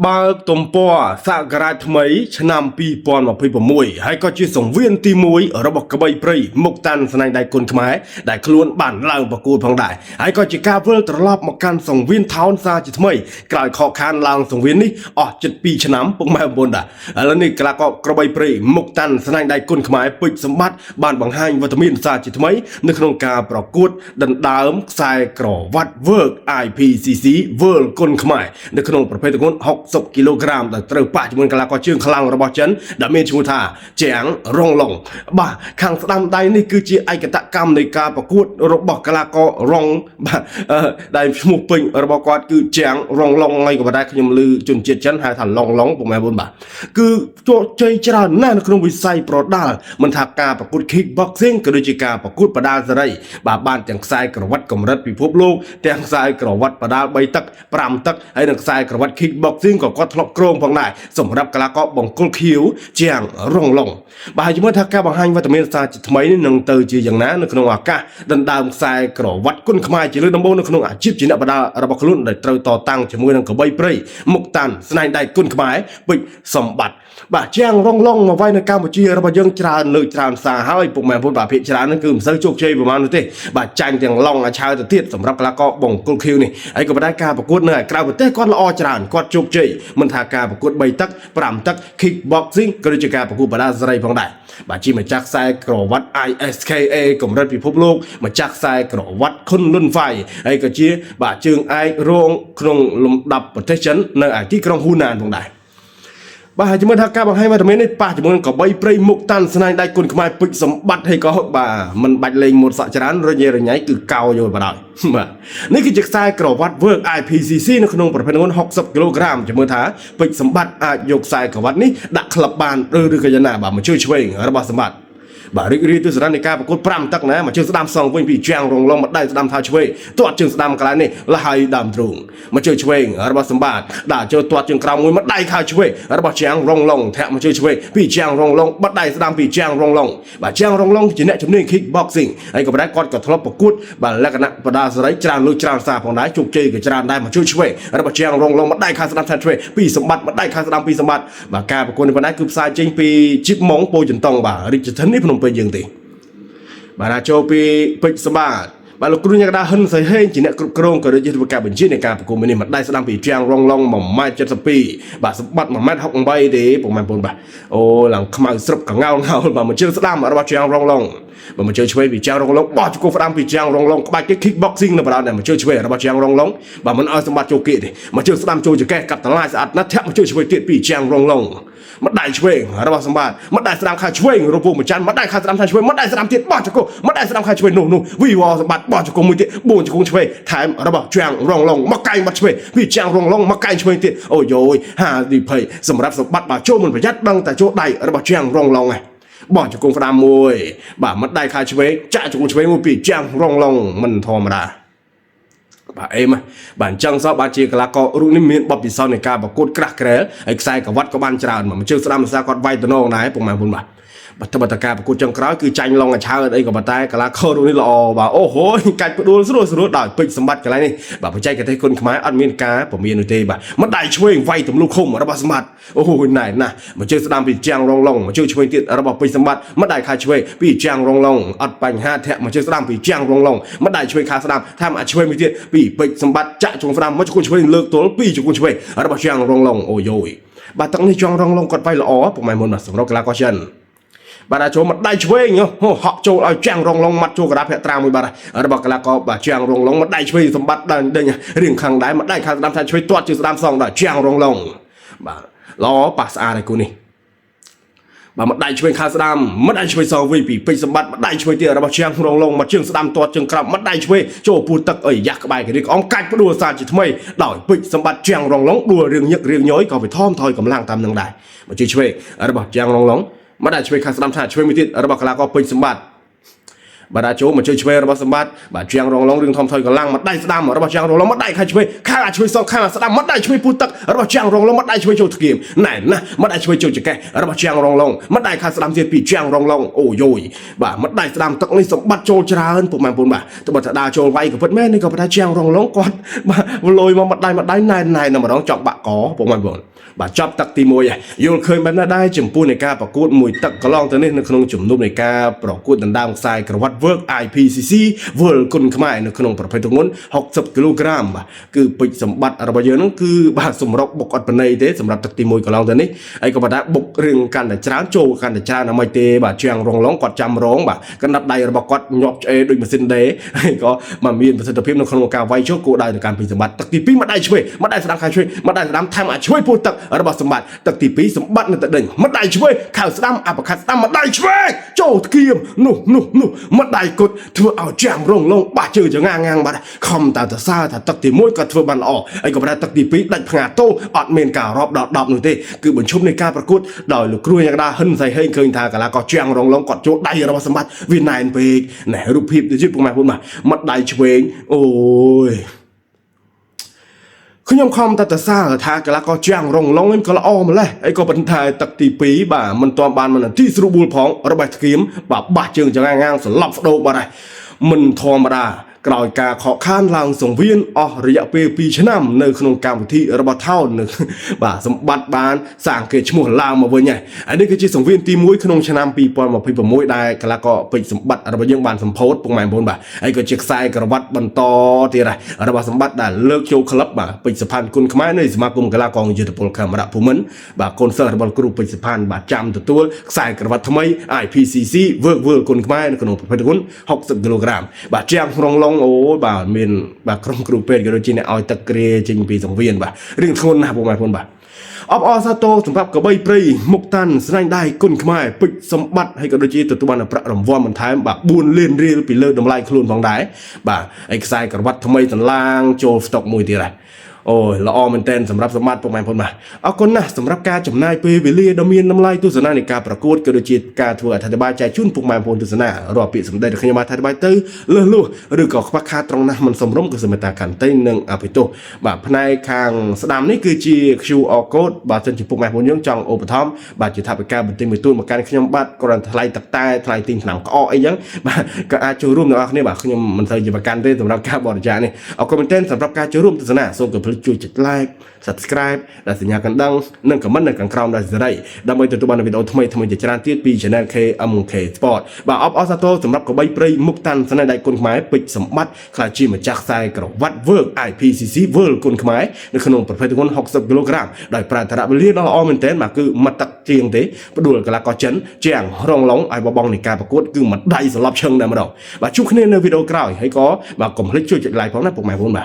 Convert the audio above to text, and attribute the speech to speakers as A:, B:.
A: បើកទំព័រសករាជថ្មីឆ្នាំ2026ហើយក៏ជាសង្វៀនទី1របស់ក្បីព្រៃមុខតាន់ស្នែងដៃគុណខ្មែរដែលខ្លួនបានឡើងប្រកួតផងដែរហើយក៏ជាការវិលត្រឡប់មកកាន់សង្វៀនថោនសារជាថ្មីក្រោយខកខានឡើងសង្វៀននេះអស់ជិត2ឆ្នាំពុកម៉ែបងប្អូនដែរឥឡូវនេះកីឡាករក្បីព្រៃមុខតាន់ស្នែងដៃគុណខ្មែរពេជ្រសម្បត្តិបានបង្ហាញវត្តមានសារជាថ្មីនៅក្នុងការប្រកួតដណ្ដើមខ្សែក្រវ៉ាត់ World IPCC World គុណខ្មែរនៅក្នុងប្រភេទទម្ងន់60គីឡូក្រាមដែលត្រូវប៉ះជាមួយកីឡាករជើងខ្លាំងរបស់ចិនដែលមានឈ្មោះថាជាងរងឡុងបាទខាងស្ដាំដៃនេះគឺជាឯកតកម្មនៃការប្រកួតរបស់កីឡាកររងបាទដែលឈ្មោះពេញរបស់គាត់គឺជាងរងឡុងហើយក៏ប៉ុន្តែខ្ញុំឮជនជាតិចិនហៅថាឡុងឡុងពុកម៉ែបងបាទគឺជោគជ័យច្រើនណាស់នៅក្នុងវិស័យប្រដាល់មិនថាការប្រកួត kickboxing ក៏ដូចជាការប្រកួតបដាល់សេរីបាទបានទាំងខ្សែក្រវ៉ាត់កម្រិតពិភពលោកទាំងខ្សែក្រវ៉ាត់បដាល់3ទឹក5ទឹកហើយនិងខ្សែក្រវ៉ាត់ kickboxing ក៏គាត់ធ្លាប់គ្រងផងដែរសម្រាប់កីឡាករបង្គោលខៀវជាងរងឡុងបាទជាមួយថាការបង្ហាញវត្តមានសារជាថ្មីនេះនឹងទៅជាយ៉ាងណានៅក្នុងឱកាសដណ្ដើមខ្សែក្រវ៉ាត់គុណខ្មែរជាលើកដំបូងនៅក្នុងអាជីពជាអ្នកបដារបស់ខ្លួនដែលត្រូវតតាំងជាមួយនឹងក្បីព្រៃមុខតាន់ស្នែងដៃគុណខ្មែរពេជ្រសម្បត្តិបាទជាងរងឡុងមកវាយនៅកម្ពុជារបស់យើងច្រើនលើកច្រើនសារហើយពុកម៉ែបងប្អូនបាទភាគច្រើនហ្នឹងគឺមិនសូវជោគជ័យប្រហែលនោះទេបាទចាញ់ទាំងឡុងឲ្យឆៅទៅទៀតសម្រាប់កីឡាករបង្គោលខៀវនេះហើយក៏ប៉ុន្តែការប្រកួតនៅក្រៅប្រទេសគាត់ល្អច្រើនគាត់ជោគជ័យមិនថាការប្រកួត3ទឹក5ទឹក kickboxing ក៏ដូចជាការប្រកួតបដាសេរីផងដែរបាទជាម្ចាស់ខ្សែក្រវ៉ាត់ ISKA កម្រិតពិភពលោកម្ចាស់ខ្សែក្រវ៉ាត់ខុនលុនហ្វៃហើយក៏ជាបាទជើងឯករងក្នុងលំដាប់ប្រទេសចិននៅឯទីក្រុងហ៊ូណានផងដែរបាទហើយជាមួយថាការបង្ហាញវត្តមាននេះប៉ះជាមួយនឹងកបីព្រៃមុខតាន់ស្នែងដៃគុណខ្មែរពេជ្រសម្បត្តិហើយក៏បាទមិនបាច់លេងមុតសក់ច្រើនរញ៉េរញ៉ៃគឺកោយល់បណ្ដោយបាទនេះគឺជាខ្សែក្រវ៉ាត់ World IPCC នៅក្នុងប្រភេទទម្ងន់60គីឡូក្រាមជាមួយថាពេជ្រសម្បត្តិអាចយកខ្សែក្រវ៉ាត់នេះដាក់ក្លឹបបានឬក៏យ៉ាងណាបាទមកជួយឆ្វេងរបស់សម្បត្តិបាទរីករាយទស្សនានៃការប្រកួត5ទឹកណាមកជើងស្ដាំសងវិញពីជាងរងឡុងមកដៃស្ដាំថាឆ្វេងទាត់ជើងស្ដាំកន្លែងនេះលហើយដើមទ្រូងមកជើងឆ្វេងរបស់សម្បត្តិដាក់ចូលទាត់ជើងក្រោមមួយមកដៃខៅឆ្វេងរបស់ជាងរងឡុងធាក់មកជើងឆ្វេងពីជាងរងឡុងបាត់ដៃស្ដាំពីជាងរងឡុងបាទជាងរងឡុងជាអ្នកជំនាញ kickboxing ហើយក៏ប៉ុន្តែគាត់ក៏ធ្លាប់ប្រកួតបាទលក្ខណៈបដាសេរីច្រើនលើកច្រើនសារផងដែរជោគជ័យក៏ច្រើនដែរមកជួយឆ្វេងរបស់ជាងរងឡុងមកដៃខៅស្ដាំថាឆ្វេងពីសម្បត្តិមកដៃខៅស្ដាំពីសម្បត្តិបាទការប្រកួតនេះប៉ុណ្ណាគឺផ្សាយចេញពីជីបម៉ុងពោធិ៍ចន្ទង់បាទរាជធានីភ្នំពេញយើងទេបាទចូលពីពេជ្រសម្បត្តិបាទលោកគ្រូញ៉ាកដាហិនសៃហេងជាអ្នកគ្រប់គ្រងក៏ដូចជាធ្វើការបញ្ជានៃការប្រគំនេះមកដៃស្ដាំពីជាងរងឡុង 1m72 បាទសម្បត្តិ 1m68 ទេពុកម៉ែបងប្អូនបាទអូឡើងខ្មៅស្រុបកងោលបាទមកជើងស្ដាំរបស់ជាងរងឡុងបើមកជើងឆ្វេងពីជាងរងឡុងបោះជង្គង់ស្ដាំពីជាងរងឡុងក្បាច់គេ kickboxing នៅបណ្ដាមកជើងឆ្វេងរបស់ជាងរងឡុងបាទមិនឲ្យសម្បត្តិចូលគៀកទេមកជើងស្ដាំចូលចកេះកាត់តឡាយស្អាតណាស់ធាក់មកជើងឆ្វេងទៀតពីជាងរងឡុងមកដៃឆ្វេងរបស់សម្បត្តិមកដៃស្ដាំខាងឆ្វេងរពុកម្ចាន់មកដៃខាងស្ដាំខាងឆ្វេងមកដៃស្ដាំទៀតបោះជង្គង់មកដៃស្ដាំខាងឆ្វេងនោះវីវសម្បត្តិបោះជង្គង់មួយទៀត4ជង្គង់ឆ្វេងថែមរបស់ជាងរងឡុងមកកែងបាត់ឆ្វេងពីជាងរងឡុងមកកែងឆ្វេងទៀតអូយយ50សម្រាប់សម្បត្តិបាទចូលមិនប្រយ័ត្នដឹងតែចូលដៃរបស់ជាងរងឡុងឯងបោះជង្គង់ស្ដាំមួយបាទមកដៃខាងឆ្វេងចាក់ជង្គង់ឆ្វេងមួយពីជាងរងឡុងមិនធម្មតាបាទអេមបាទអញ្ចឹងសោះបាទជាកីឡាកររូបនេះមានបទពិសោធន៍នៃការប្រកួតក្រាស់ក្រែលហើយខ្សែក្រវ៉ាត់ក៏បានច្រើនមកជើងស្ដាំភាសាគាត់វាយតំណងដែរពុកម៉ែបងប្អូនបាទបទការប្រកួតចុងក្រោយគឺចាញ់ឡុងអាឆើអីក៏ប៉ុន្តែកីឡាកររូបនេះល្អបាទអូហូកាច់ផ្ដួលស្រួលដោយពេជ្រសម្បត្តិកន្លែងនេះបាទបច្ចេកទេសគុណខ្មែរអត់មានការពមៀននោះទេបាទមកដៃឆ្វេងវាយទម្លុះឃុំរបស់សម្បត្តិអូណែណាមកជើងស្ដាំពីជាងរងឡុងមកជើងឆ្វេងទៀតរបស់ពេជ្រសម្បត្តិមកដៃខាងឆ្វេងពីជាងរងឡុងអត់បញ្ហាធាក់មកជើងស្ដាំពីជាងរងឡុងមកដៃឆ្វេងខាងស្ដាំថាមកឆ្វេងមួយទៀតពីពេជ្រសម្បត្តិចាក់ជង្គង់ស្ដាំមកជង្គង់ឆ្វេងលើកទល់ពីជង្គង់ឆ្វេងរបស់ជាងរងឡុងអូយបាទទាំងនេះជាងរងឡុងគាត់វាយល្អពុកម៉ែមុនបាទសម្រាប់កីឡាករចិនបាទចូលមកដៃឆ្វេងហក់ចូលឲ្យជាងរងឡុងមាត់ចូលកណ្ដាលភាគត្រាមួយបាទរបស់កីឡាករបាទជាងរងឡុងមកដៃឆ្វេងសម្បត្តិដេញរៀងខាងដែរមកដៃខាងស្ដាំថាឆ្វេងទាត់ជើងស្ដាំសងដល់ជាងរងឡុងបាទល្អប៉ះស្អាតឲ្យគូនេះបាទមកដៃឆ្វេងខាងស្ដាំមកដៃឆ្វេងសងវិញពីពេជ្រសម្បត្តិមកដៃឆ្វេងទៀតរបស់ជាងរងឡុងមកជើងស្ដាំទាត់ជើងក្រោមមកដៃឆ្វេងចូលពូទឹកអីយ៉ាស់ក្បែរគេនេះអមកាច់ផ្ដួលសារជាថ្មីដោយពេជ្រសម្បត្តិជាងរងឡុងដួលរៀងញឹករៀងញយក៏វាថមថយកម្លាំងតាមនឹងដែរមកជើងឆ្វេងរបស់ជាងរងឡុងមកដៃឆ្វេងខាងស្ដាំថាឆ្វេងមួយទៀតរបស់កីឡាករពេជ្រសម្បត្តិ bà đã chỗ mà chơi chơi rồi bà sắm bát bà trang rong long rừng thom thoi cả lang mà đai đam rồi bà trang rong long mà đai khai chơi xong khai mà đam mà đai chơi pu tắc rồi bà trang rong long mà đai chơi châu thực nghiệm này nè mà đai chơi châu chỉ cái rồi bà trang rong long mà đai khai đam tiền bị trang rong long ôi rồi bà mà đai đam tắc lấy xong bắt châu chả hơn phụ màn phụ bà tôi bảo đa châu vay của vật mẹ này có bà trang rong long con bà lôi mà đai này nè mà đón chọn bà có phụ màn phụ bà chopตักตีมวยโยนเคยมันได้จุ่มปูในการประกวดมวยตักกระลองตัวนี้ในขนมจุ่มนุ่มในการประกวดดันดาวทรายกระวัดเวิร์ก IPCC เวิร์กคนขมายในขนมประเภทตรงนั้น60 กิโลกรัมบ่คือปิดสมบัติอะไรบางอย่างนั่นคือบาสมรบกอดปนในเด้สำหรับตักตีมวยกระลองตัวนี้ไอ้ก็บ่ได้บกเรื่องการแต่จ้าโจการแต่จ้านะไม่เตะบ่เชียงรองร้องกอดจำร้องบ่กันนับได้ระบบกอดหยอบโดยมันสิ้นเด้ก็มามีประสิทธิภาพในขนมการไว้โชคกูได้ในการปิดสมบัติตักตีปีมาได้ช่วยมาได้แสดงใครช่วยมาได้แสดงทำช่วยพูดตักระบบสมบัติตักตีปีสมบัติในตะเด่งมาได้ช่วยข่าวสดอัปคัดสดมาได้ช่วยโจตะเกียมนู่มาได้กดเธอเอาแจงลงบาดเจอจะงางบาดคอมตาตะซาถ้าตักตีมวยก็เธอบันออกไอ้ก็ไม่ได้ตักตีปีได้พงาโตอดเมนการรอบดอกหนึ่งทีคือบนชุบในการประกวดดอยลูกครัวยังได้หึ่นใส่ให้เคยทากันแล้วก็แจงลงกดโจได้ระบบสมบัติวินัยเปกไหนรูปพิบจะยืดพวกมาพูดมาได้ช่วยโอ้ยขยมคอมตาตาซาทากละก็จ้างรองเอ็มก็ละอ้อมาเลยไอ้ก็บรรทายตักตีปีบ่ามันตอนบานมันที่สรุบูลพองระบายตะเกียมบ่าบาดเจิงจะงางสลับโดมาได้มันทอมาได้กล่าวกาขอข้านลางส่งเวียนอระยะปีชนะในขนมการที่ระบาดเท่าหนึ่งบ่าสมบัติบานสร้างเกิดชมวลาวมาเว้ยไงอันนี้คือจีส่งเวียนตีมวยขนมชนะปีปอนมาพิบมวยได้ก็แล้วก็เป็นสมบัติระบาดยังบานสมโพธิ์ปงหมายบนบ่าไอ้ก็เช็คไซกระวัดบรรทอที่ไรระบาดสมบัติได้เลิกโชว์คลับบ่าเป็นสะพานคุณขมายในสมาคมกลากองยุทธพลคำระภูมินบ่าคนเสิร์ฟบอลกรุ๊ปเป็นสะพานบ่าจำตัวไซกระวัดทำไม IPCC เวิร์กคนขมายในขนมประเภทคุณ60 กิโลกรัมบ่าเจียงรองโอ้บ่ามีนบางครั้งครูเป็นก็โดยจีนเอาตะเกียจริงปีสังเวียนบ่าเรื่องทนนะพวกมันพนบ่าอซาโตสำหรับกระใบปรีมุกตันแสดงได้ก้นขมายปิดสมบัติให้กับโดยจีตัววันประดมวอมมันท้ายบ่าบุญเล่นเรียลปีเลิศดำลายคลุนฟองได้บ่าไอ้สายกระวัดทำไมสันล่างโจสต็อกมวยตีไรโอ้ยละอมันเต้นสำหรับสมัติพวกมันพนมาเอาคนนะสำหรับการจำนายเปวิเลียดมีนน้ำลายตุสนาในการประกวดกระโดดจิตการทัวร์ธัญบาใจชุ่นพวกมันพนตุสนารอปีสมเด็จขยมาธัญบาตื้อเลื่อนลู่หรือก่อพักคาตรงนั้นมันสมรมกับสมตากันเต้นหนึ่งอภิโตแบบภายในคางสนามนี่คือจีคิวออโกดบาจนจิพวกมันพนยังจังโอปทอมบาจิทับการบันทึกมือตุ้นมาการขยมบัดกรณีทลายตักใต้ทลายติงหนังก็อ้อไอ้ยังก็อาจูร่วมในอันนี้แบบขยมมันเคยจะประกันได้สำหรับการบริจาคนี่เอาคอมเมนต์สำหรับการจูร่วมตุสนาส่งกับผลิตจุดจุดไลค์subscribe และสัญญากันดังนั่งกับมันในการคราวได้จะได้ดำไปตัวบันวิดีโอทำไมจะจานที่ปีชแนล KMK Sport บ่าวออสโตสำหรับกับใบปรีมุกตันสนายได้กลหมายปิดสมบัติคลาจีมาจากไซกระวัดเวิร์ก IPCC เวิร์กกลหมายในขนมประเภทคน60 กิโลกรัมได้ปราธนาเรียนละออมันเต้นมาคือมาตักเจียงเตะประดูกระก็เจนแจงรองหลงไอ้บองในการประกวดคือมันได้สำหรับเชิงได้มาดอกบ่าวชุกคะแนนในวิดีโอกล่าวให้ก็บ่าวกลมเล็กช่วยจัดลายพร้อมหน้าปกหมายพวกมา